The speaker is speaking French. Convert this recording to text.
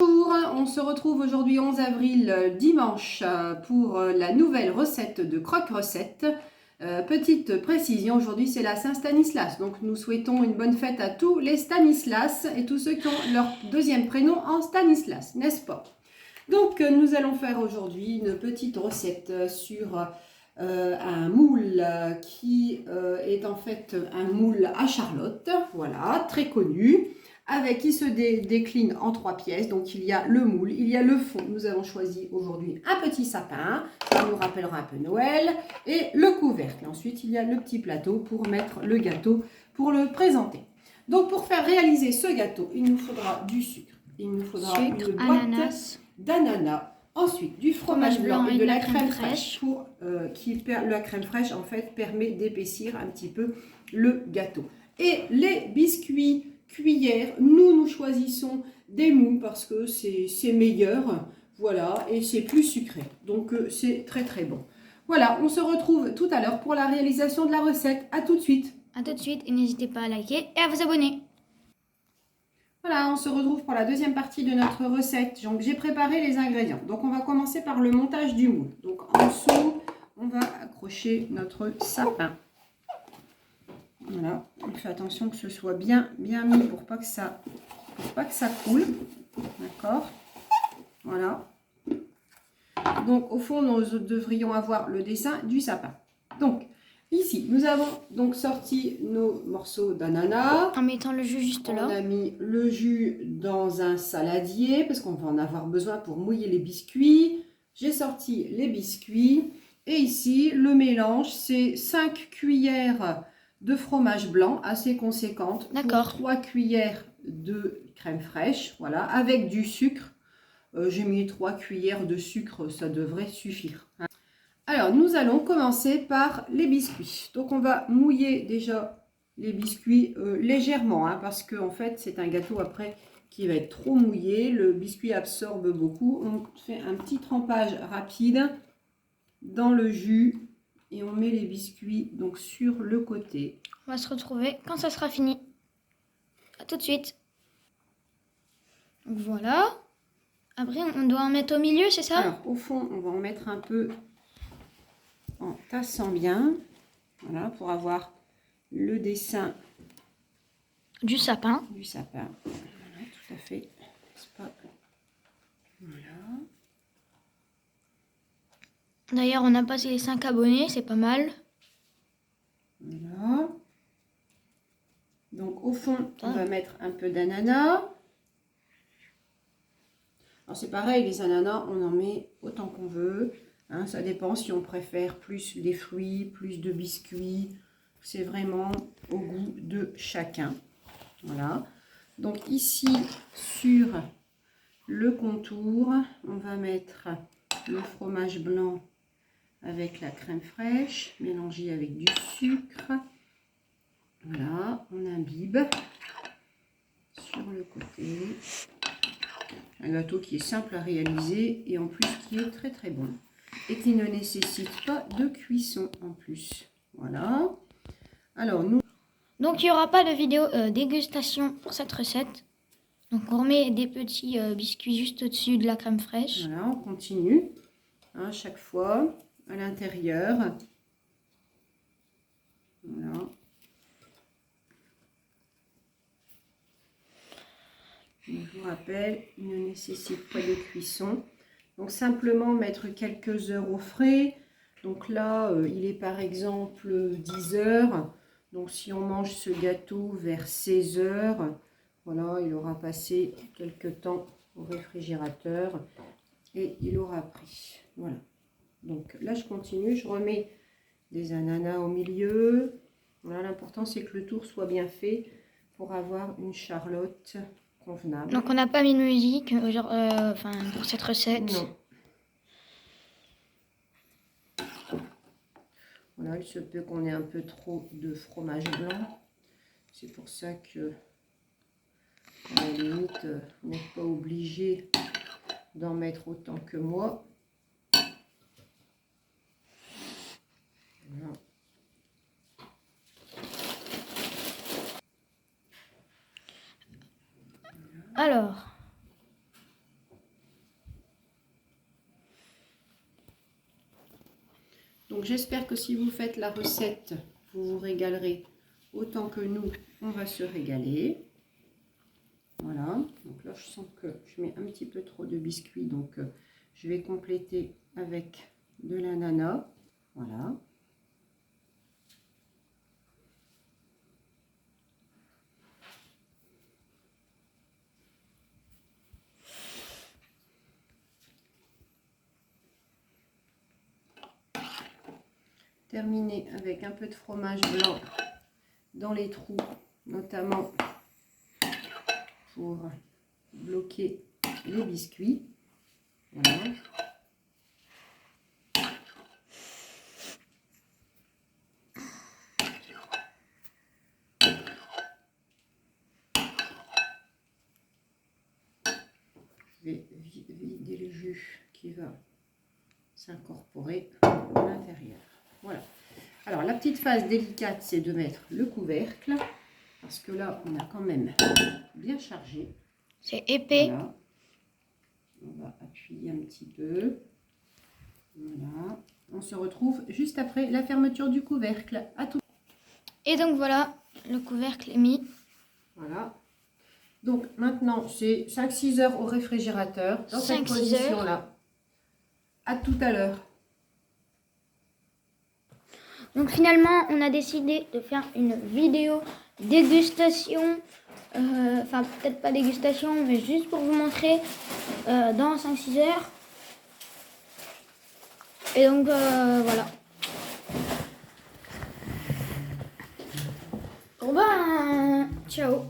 Bonjour, on se retrouve aujourd'hui 11 avril dimanche pour la nouvelle recette de croque-recette. Petite précision, aujourd'hui c'est la Saint-Stanislas, donc nous souhaitons une bonne fête à tous les Stanislas et tous ceux qui ont leur deuxième prénom en Stanislas, n'est-ce pas? Donc nous allons faire aujourd'hui une petite recette sur un moule qui est en fait un moule à Charlotte, voilà, très connu, qui se décline en 3 pièces. Donc il y a le moule, il y a le fond. Nous avons choisi aujourd'hui un petit sapin, ça nous rappellera un peu Noël, et le couvercle. Ensuite il y a le petit plateau pour mettre le gâteau, pour le présenter. Donc pour faire réaliser ce gâteau, il nous faudra du sucre, il nous faudra une boîte d'ananas. Ensuite, du fromage blanc et de la crème fraîche. La crème fraîche, en fait, permet d'épaissir un petit peu le gâteau. Et les biscuits cuillères, nous choisissons des mous parce que c'est meilleur. Voilà, et c'est plus sucré. Donc, c'est très très bon. Voilà, on se retrouve tout à l'heure pour la réalisation de la recette. À tout de suite. À tout de suite et n'hésitez pas à liker et à vous abonner. Voilà, on se retrouve pour la deuxième partie de notre recette. Donc, j'ai préparé les ingrédients. Donc, on va commencer par le montage du moule. Donc, en dessous, on va accrocher notre sapin. Voilà, on fait attention que ce soit bien mis pour pas que ça coule. D'accord? Voilà. Donc, au fond, nous devrions avoir le dessin du sapin. Donc, ici, nous avons donc sorti nos morceaux d'ananas. En mettant le jus juste là. On a mis le jus dans un saladier parce qu'on va en avoir besoin pour mouiller les biscuits. J'ai sorti les biscuits. Et ici, le mélange, c'est 5 cuillères de fromage blanc assez conséquente. D'accord. 3 cuillères de crème fraîche, voilà, avec du sucre. J'ai mis 3 cuillères de sucre, ça devrait suffire. Alors, nous allons commencer par les biscuits. Donc, on va mouiller déjà les biscuits légèrement, hein, parce que en fait, c'est un gâteau après qui va être trop mouillé. Le biscuit absorbe beaucoup. On fait un petit trempage rapide dans le jus et on met les biscuits donc sur le côté. On va se retrouver quand ça sera fini. À tout de suite. Donc voilà. Après, on doit en mettre au milieu, c'est ça? Alors, au fond, on va en mettre un peu en tassant bien. Voilà, pour avoir le dessin du sapin. Voilà, tout à fait. Pas... Voilà. D'ailleurs, on a passé les 5 abonnés, c'est pas mal. Voilà. Donc, au fond, on va mettre un peu d'ananas. Alors, c'est pareil, les ananas, on en met autant qu'on veut. Hein, ça dépend si on préfère plus des fruits, plus de biscuits. C'est vraiment au goût de chacun. Voilà. Donc, ici, sur le contour, on va mettre le fromage blanc avec la crème fraîche, mélangée avec du sucre. Voilà, on imbibe sur le côté. Un gâteau qui est simple à réaliser et en plus qui est très très bon. Et qui ne nécessite pas de cuisson en plus. Voilà. Alors nous... Donc il n'y aura pas de vidéo dégustation pour cette recette. Donc on remet des petits biscuits juste au-dessus de la crème fraîche. Voilà, on continue. Hein, chaque fois à l'intérieur. Voilà. Je vous rappelle, il ne nécessite pas de cuisson. Donc simplement mettre quelques heures au frais. Donc là, il est par exemple 10 heures. Donc si on mange ce gâteau vers 16 heures, voilà, il aura passé quelques temps au réfrigérateur et il aura pris. Voilà. Donc là, je continue, je remets des ananas au milieu. Voilà, l'important c'est que le tour soit bien fait pour avoir une charlotte convenable. Donc on n'a pas mis de musique pour cette recette. Non. Voilà, il se peut qu'on ait un peu trop de fromage blanc. C'est pour ça que, à la limite, vous n'êtes pas obligé d'en mettre autant que moi. Voilà. Alors, Donc j'espère que si vous faites la recette, vous vous régalerez autant que nous, on va se régaler. Voilà, donc là je sens que je mets un petit peu trop de biscuits, donc je vais compléter avec de l'ananas. Voilà. Terminer avec un peu de fromage blanc dans les trous, notamment pour bloquer les biscuits. Voilà. Je vais vider le jus qui va s'incorporer à l'intérieur. Voilà. Alors la petite phase délicate, c'est de mettre le couvercle, parce que là on a quand même bien chargé. C'est épais. Voilà. On va appuyer un petit peu. Voilà. On se retrouve juste après la fermeture du couvercle. À tout. Et donc voilà, le couvercle est mis. Voilà. Donc maintenant c'est 5-6 heures au réfrigérateur dans cette 5-6 position-là. À tout à l'heure. Donc finalement, on a décidé de faire une vidéo dégustation. Enfin, peut-être pas dégustation, mais juste pour vous montrer dans 5-6 heures. Et donc, voilà. Bon ben, ciao.